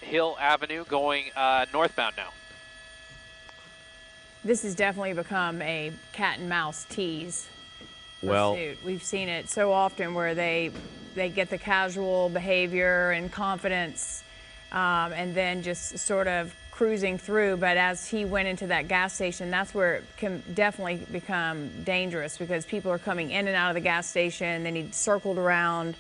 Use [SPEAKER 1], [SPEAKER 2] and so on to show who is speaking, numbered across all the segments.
[SPEAKER 1] Hill Avenue going northbound now.
[SPEAKER 2] This has definitely become a cat and mouse tease pursuit. We've seen it so often where they get the casual behavior and confidence and then just sort of cruising through. But as he went into that gas station, that's where it can definitely become dangerous because people are coming in and out of the gas station. Then he circled around.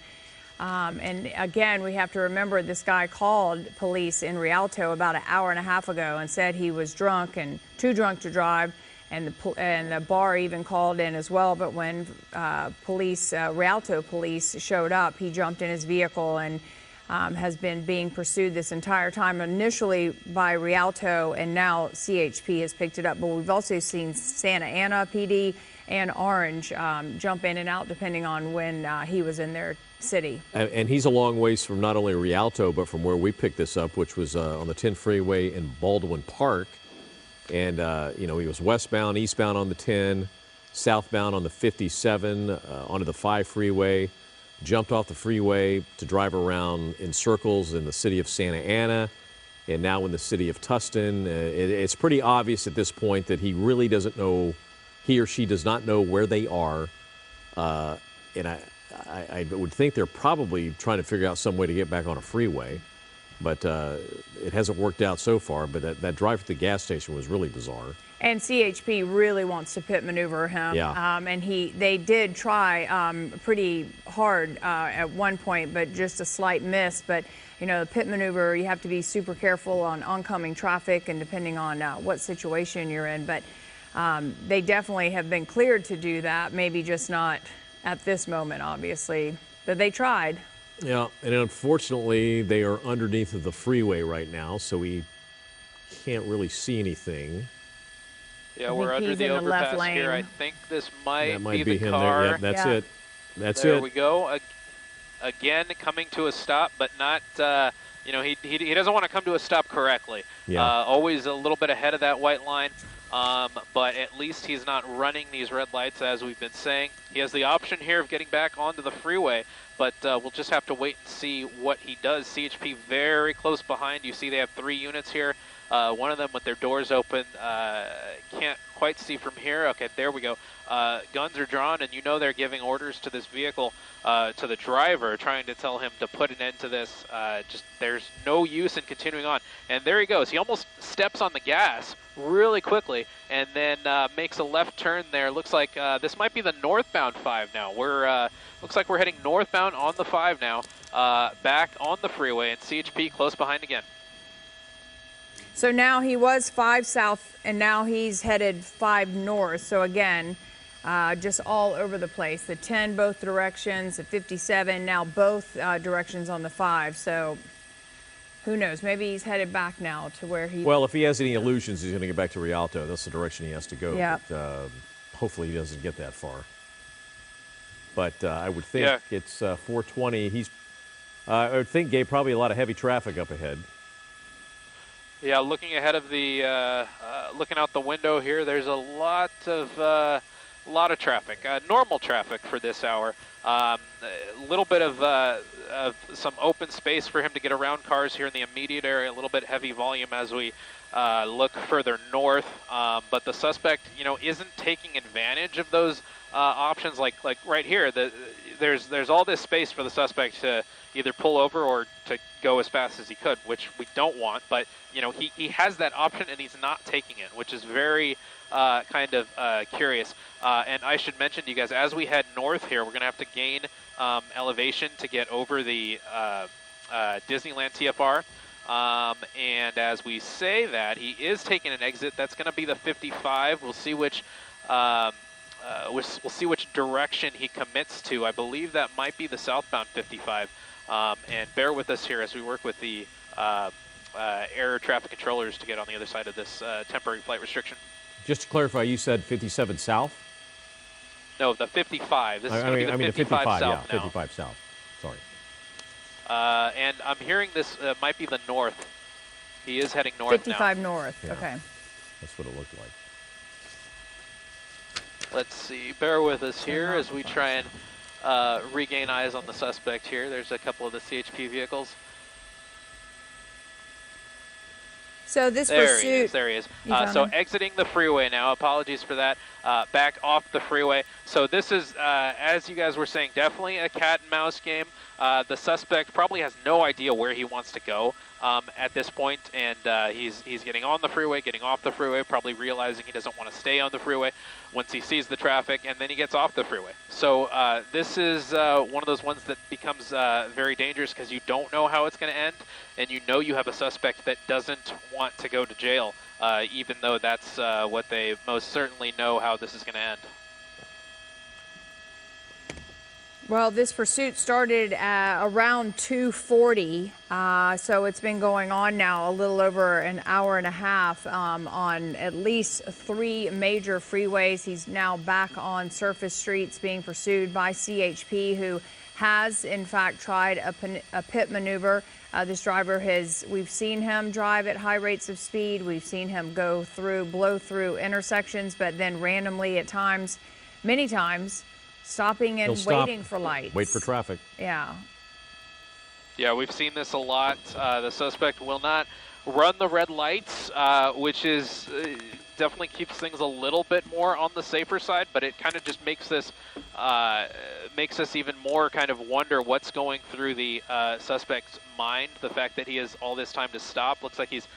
[SPEAKER 2] And again, we have to remember this guy called police in Rialto about an hour and a half ago and said he was drunk and too drunk to drive. And the bar even called in as well. But when Rialto police showed up, he jumped in his vehicle and has been being pursued this entire time, initially by Rialto, and now CHP has picked it up. But we've also seen Santa Ana PD and Orange jump in and out depending on when he was in their city.
[SPEAKER 3] And he's a long ways from not only Rialto, but from where we picked this up, which was on the 10 freeway in Baldwin Park. And, he was westbound, eastbound on the 10, southbound on the 57, onto the 5 freeway, jumped off the freeway to drive around in circles in the city of Santa Ana, and now in the city of Tustin. It's pretty obvious at this point that he really doesn't know, he or she does not know where they are. And I would think they're probably trying to figure out some way to get back on a freeway. But it hasn't worked out so far. But that drive to the gas station was really bizarre. And
[SPEAKER 2] CHP really wants to pit maneuver him.
[SPEAKER 3] Yeah.
[SPEAKER 2] And they did try pretty hard at one point, but just a slight miss. But, the pit maneuver, you have to be super careful on oncoming traffic and depending on what situation you're in. But they definitely have been cleared to do that, maybe just not at this moment, obviously. But they tried.
[SPEAKER 3] Yeah, and unfortunately, they are underneath of the freeway right now, so we can't really see anything.
[SPEAKER 1] Yeah, we're under the overpass here. I think this might be the
[SPEAKER 3] him
[SPEAKER 1] car.
[SPEAKER 3] There. Yep, that's it. That's
[SPEAKER 1] there
[SPEAKER 3] it.
[SPEAKER 1] There we go. Again, coming to a stop, but not, he doesn't want to come to a stop correctly.
[SPEAKER 3] Yeah.
[SPEAKER 1] Always a little bit ahead of that white line. But at least he's not running these red lights, as we've been saying. He has the option here of getting back onto the freeway, but we'll just have to wait and see what he does. CHP very close behind. You see they have 3 units here. One of them with their doors open. Can't quite see from here. Okay, there we go. Guns are drawn, and they're giving orders to this vehicle, to the driver, trying to tell him to put an end to this. There's no use in continuing on. And there he goes. He almost steps on the gas really quickly and then makes a left turn there. Looks like this might be the northbound 5 now. Looks like we're heading northbound on the 5 now, back on the freeway, and CHP close behind again.
[SPEAKER 2] So now he was 5 south, and now he's headed 5 north. So again, just all over the place. The 10 both directions, the 57 now both directions on the 5. So who knows? Maybe he's headed back now to where he...
[SPEAKER 3] Well, if he has any illusions, he's going to get back to Rialto. That's the direction he has to go.
[SPEAKER 2] Yeah.
[SPEAKER 3] But, hopefully he doesn't get that far. But I would think it's 420. I would think, Gabe, probably a lot of heavy traffic up ahead.
[SPEAKER 1] Yeah, looking ahead of the, looking out the window here, there's a lot of traffic, normal traffic for this hour. A little bit of some open space for him to get around cars here in the immediate area. A little bit heavy volume as we look further north. But the suspect, isn't taking advantage of those options. Like right here, there's all this space for the suspect to either pull over or to go as fast as he could, which we don't want. But he has that option and he's not taking it, which is very kind of curious. And I should mention to you guys, as we head north here, we're going to have to gain elevation to get over the Disneyland TFR. And as we say that, he is taking an exit. That's going to be the 55. We'll see which we'll see which direction he commits to. I believe that might be the southbound 55. And bear with us here as we work with the air traffic controllers to get on the other side of this temporary flight restriction.
[SPEAKER 3] Just to clarify, you said 57 south?
[SPEAKER 1] No, the 55. This is going to be the 55 south now.
[SPEAKER 3] 55 south. Sorry.
[SPEAKER 1] And I'm hearing this might be the north. He is heading north
[SPEAKER 2] 55
[SPEAKER 1] now.
[SPEAKER 2] north.
[SPEAKER 3] Yeah.
[SPEAKER 2] Okay.
[SPEAKER 3] That's what it looked like.
[SPEAKER 1] Let's see. Bear with us here as we try and regain eyes on the suspect here. There's a couple of the CHP vehicles.
[SPEAKER 2] So this
[SPEAKER 1] There
[SPEAKER 2] pursuit.
[SPEAKER 1] he is. There he is. So
[SPEAKER 2] him?
[SPEAKER 1] exiting the freeway now. Apologies for that. Back off the freeway. So this is, as you guys were saying, definitely a cat and mouse game. The suspect probably has no idea where he wants to go at this point, and he's getting on the freeway, getting off the freeway, probably realizing he doesn't want to stay on the freeway once he sees the traffic, and then he gets off the freeway. So this is one of those ones that becomes very dangerous because you don't know how it's going to end, and you know you have a suspect that doesn't want to go to jail, even though that's what they most certainly know how this is going to end.
[SPEAKER 2] Well, this pursuit started around 2:40, so it's been going on now a little over an hour and a half on at least 3 major freeways. He's now back on surface streets being pursued by CHP, who has, in fact, tried a pit maneuver. This driver we've seen him drive at high rates of speed. We've seen him blow through intersections, but then randomly at times, many times, stopping and waiting for lights.
[SPEAKER 3] Wait for traffic.
[SPEAKER 2] Yeah.
[SPEAKER 1] Yeah, we've seen this a lot. The suspect will not run the red lights, which is definitely keeps things a little bit more on the safer side, but it kind of just makes this makes us even more kind of wonder what's going through the suspect's mind. The fact that he has all this time to stop. Looks like he's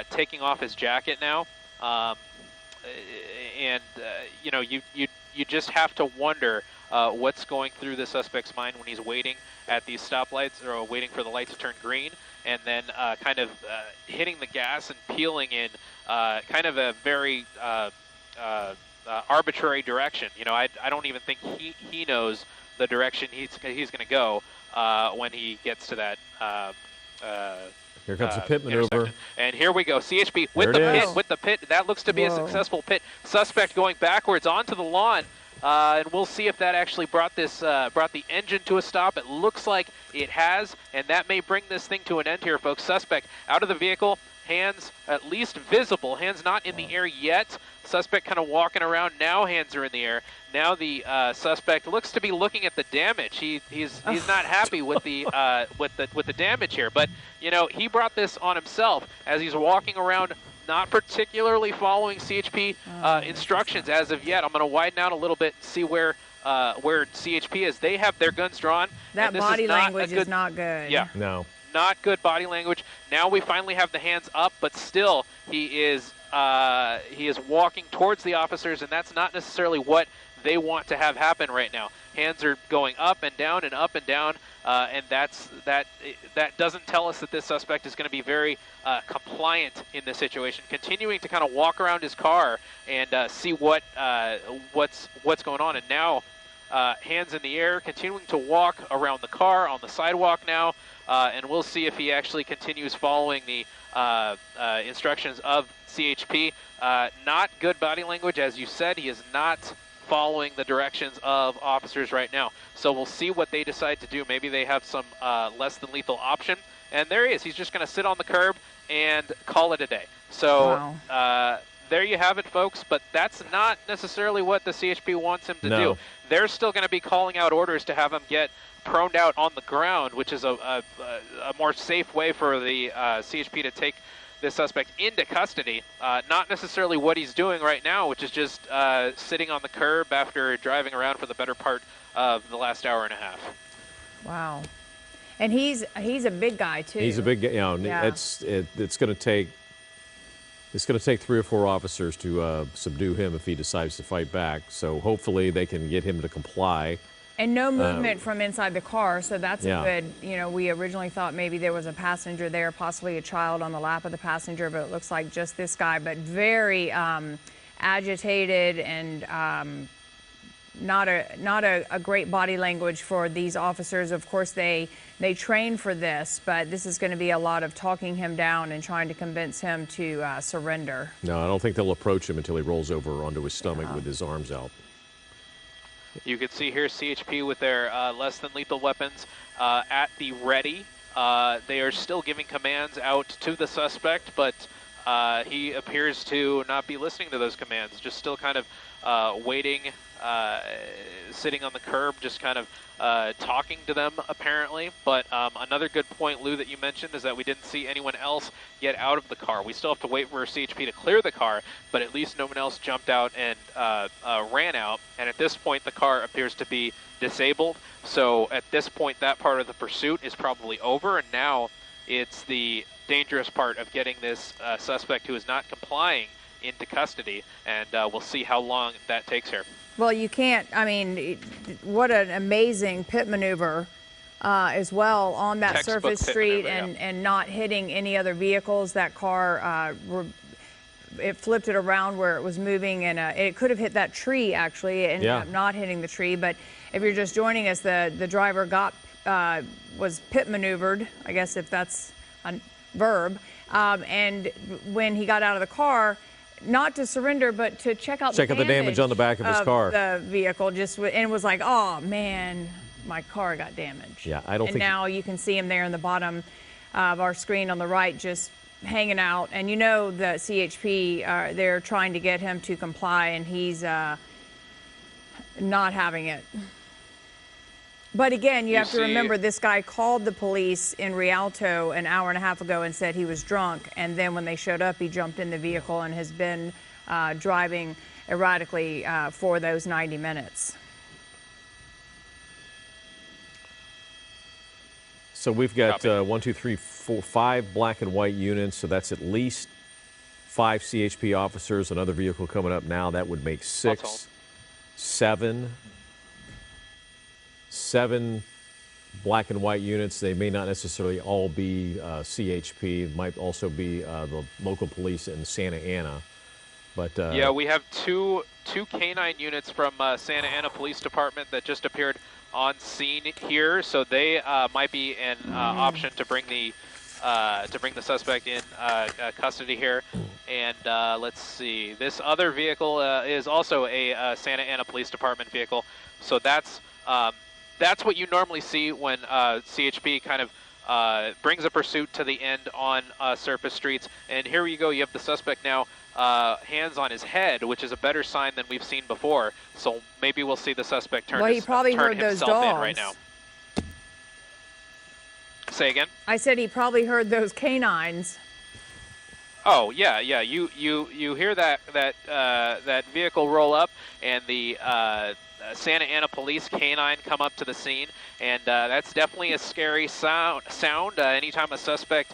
[SPEAKER 1] taking off his jacket now, and you know, you just have to wonder what's going through the suspect's mind when he's waiting at these stoplights or waiting for the light to turn green, and then kind of hitting the gas and peeling in kind of a very arbitrary direction. You know, I don't even think he knows the direction he's going to go when he gets to that.
[SPEAKER 3] Here comes the pit maneuver.
[SPEAKER 1] And here we go. CHP with the pit. That looks to be a successful pit. Suspect going backwards onto the lawn. And we'll see if that actually brought the engine to a stop. It looks like it has, and that may bring this thing to an end here, folks. Suspect out of the vehicle, hands at least visible, hands not in the air yet. Suspect kind of walking around now, hands are in the air. Now the suspect looks to be looking at the damage. He's not happy with the with the damage here, but you know, he brought this on himself as he's walking around, not particularly following CHP instructions as of yet. I'm going to widen out a little bit and see where CHP is. They have their guns drawn.
[SPEAKER 2] That body language is not good.
[SPEAKER 1] Yeah.
[SPEAKER 3] No.
[SPEAKER 1] Not good body language. Now we finally have the hands up, but still he is walking towards the officers, and that's not necessarily what they want to have happen right now. Hands are going up and down and up and down, and that doesn't tell us that this suspect is going to be very compliant in this situation. Continuing to kind of walk around his car and see what's going on, and now hands in the air, continuing to walk around the car on the sidewalk now, and we'll see if he actually continues following the instructions of CHP. Not good body language, as you said. He is not following the directions of officers right now. So we'll see what they decide to do. Maybe they have some less than lethal option. And there he is. He's just going to sit on the curb and call it a day. So there you have it, folks. But that's not necessarily what the CHP wants him to do. They're still going to be calling out orders to have him get proned out on the ground, which is a more safe way for the CHP to take this suspect into custody. Not necessarily what he's doing right now, which is just sitting on the curb after driving around for the better part of the last hour and a half.
[SPEAKER 2] Wow. And he's a big guy too.
[SPEAKER 3] He's a big guy. You know,
[SPEAKER 2] yeah.
[SPEAKER 3] It's going to take 3 or 4 officers to subdue him if he decides to fight back. So hopefully they can get him to comply.
[SPEAKER 2] And no movement from inside the car, so that's a good, you know, we originally thought maybe there was a passenger there, possibly a child on the lap of the passenger, but it looks like just this guy, but very agitated and not a great body language for these officers. Of course, they train for this, but this is going to be a lot of talking him down and trying to convince him to surrender.
[SPEAKER 3] No, I don't think they'll approach him until he rolls over onto his stomach with his arms out.
[SPEAKER 1] You can see here CHP with their less than lethal weapons at the ready. They are still giving commands out to the suspect, but he appears to not be listening to those commands, just still kind of waiting, sitting on the curb, just kind of talking to them, apparently. But another good point, Lou, that you mentioned is that we didn't see anyone else get out of the car. We still have to wait for CHP to clear the car, but at least no one else jumped out and ran out. And at this point, the car appears to be disabled. So at this point, that part of the pursuit is probably over, and now it's the dangerous part of getting this suspect who is not complying into custody, and we'll see how long that takes here.
[SPEAKER 2] Well, you can't, I mean, what an amazing pit maneuver as well on that
[SPEAKER 1] Textbook
[SPEAKER 2] surface
[SPEAKER 1] pit
[SPEAKER 2] street
[SPEAKER 1] maneuver,
[SPEAKER 2] and not hitting any other vehicles. That car, it flipped it around where it was moving, and it could have hit that tree, actually. It ended up not hitting the tree. But if you're just joining us, the driver was pit maneuvered, I guess if that's a verb, and when he got out of the car, not to surrender, but to check out the damage
[SPEAKER 3] on the back of his car,
[SPEAKER 2] the vehicle, and was like, oh man, my car got damaged.
[SPEAKER 3] Yeah, I don't think.
[SPEAKER 2] And now you can see him there in the bottom of our screen on the right, just hanging out. And you know the CHP, they're trying to get him to comply, and he's not having it. But again, you have to remember, this guy called the police in Rialto an hour and a half ago and said he was drunk. And then when they showed up, he jumped in the vehicle and has been driving erratically for those 90 minutes.
[SPEAKER 3] So we've got 1, 2, 3, 4, 5 black and white units. So that's at least 5 CHP officers. Another vehicle coming up now. That would make 6, 7 black and white units. They may not necessarily all be CHP. It might also be the local police in Santa Ana. But
[SPEAKER 1] yeah, we have two canine units from Santa Ana Police Department that just appeared on scene here. So they might be an option to bring the suspect in custody here. And let's see, this other vehicle is also a Santa Ana Police Department vehicle. So that's what you normally see when CHP kind of brings a pursuit to the end on surface streets. And here you go, you have the suspect now hands on his head, which is a better sign than we've seen before. So maybe we'll see the suspect turn,
[SPEAKER 2] he probably heard those
[SPEAKER 1] himself
[SPEAKER 2] dogs
[SPEAKER 1] in right now. Say again?
[SPEAKER 2] I said he probably heard those canines.
[SPEAKER 1] Oh yeah. You hear that vehicle roll up, and the Santa Ana Police canine come up to the scene, and that's definitely a scary sound. Anytime a suspect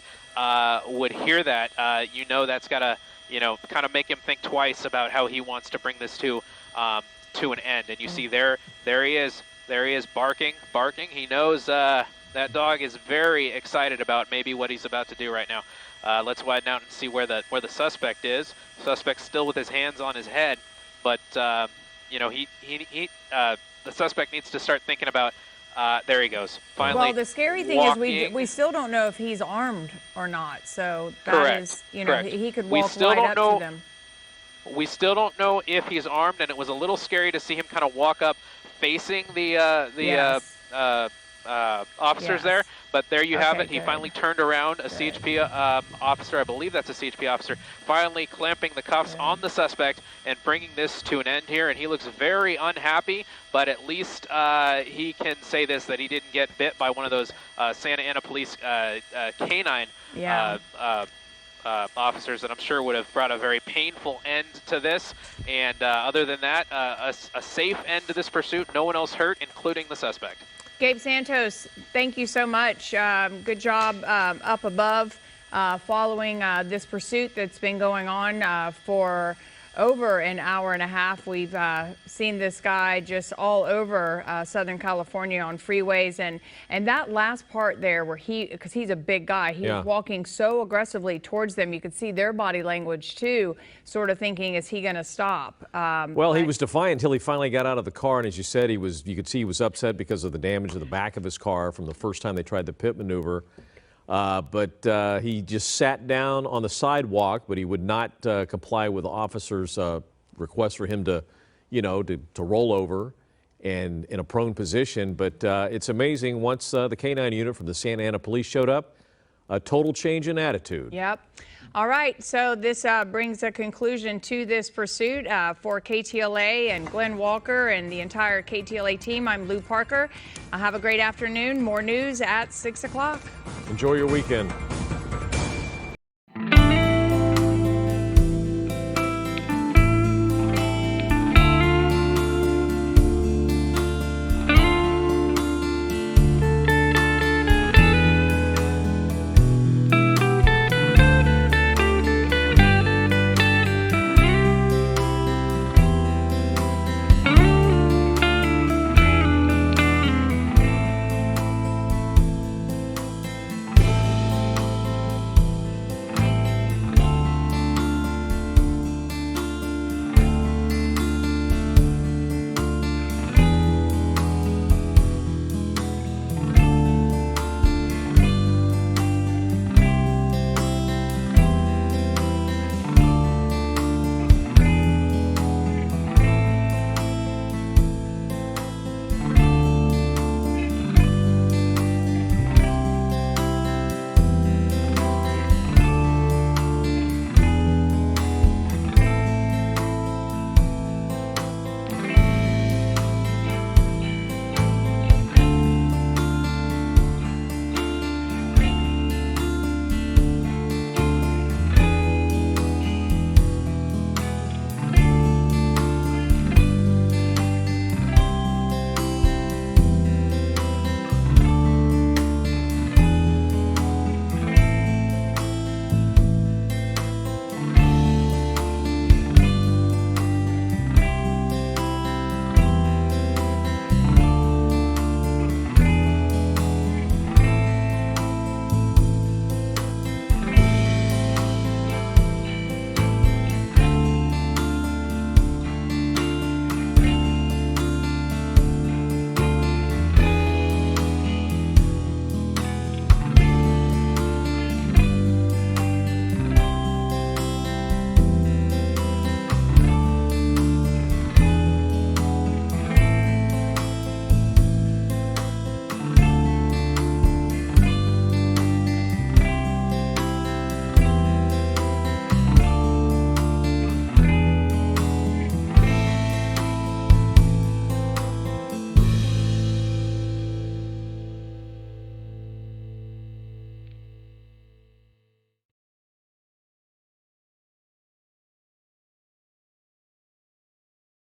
[SPEAKER 1] would hear that, you know that's got to, kind of make him think twice about how he wants to bring this to an end. And you see there he is barking. He knows that dog is very excited about maybe what he's about to do right now. Let's widen out and see where the suspect is. Suspect's still with his hands on his head, but the suspect needs to start thinking about. There he goes. Finally.
[SPEAKER 2] Well, the scary thing is we still don't know if he's armed or not. So that is, he could walk right up to them.
[SPEAKER 1] We still don't know if he's armed, and it was a little scary to see him kind of walk up facing the officers there. But there you have it. He finally turned around. A CHP officer, I believe that's a CHP officer, finally clamping the cuffs on the suspect and bringing this to an end here. And he looks very unhappy, but at least he can say this, that he didn't get bit by one of those Santa Ana Police canine officers that I'm sure would have brought a very painful end to this. And other than that, a safe end to this pursuit. No one else hurt, including the suspect.
[SPEAKER 2] Gabe Santos, thank you so much. Good job up above following this pursuit that's been going on for over an hour and a half. We've seen this guy just all over Southern California on freeways. And that last part there where because he's a big guy, he was walking so aggressively towards them. You could see their body language too, sort of thinking, is he going to stop?
[SPEAKER 3] Well, he was defiant until he finally got out of the car. And as you said, you could see he was upset because of the damage to the back of his car from the first time they tried the pit maneuver. But he just sat down on the sidewalk, but he would not comply with the officer's request for him to, to roll over and in a prone position. But it's amazing, once the K-9 unit from the Santa Ana Police showed up, a total change in attitude.
[SPEAKER 2] Yep. All right, so this brings a conclusion to this pursuit. For KTLA and Glenn Walker and the entire KTLA team, I'm Lou Parker. Have a great afternoon. More news at 6 o'clock.
[SPEAKER 3] Enjoy your weekend.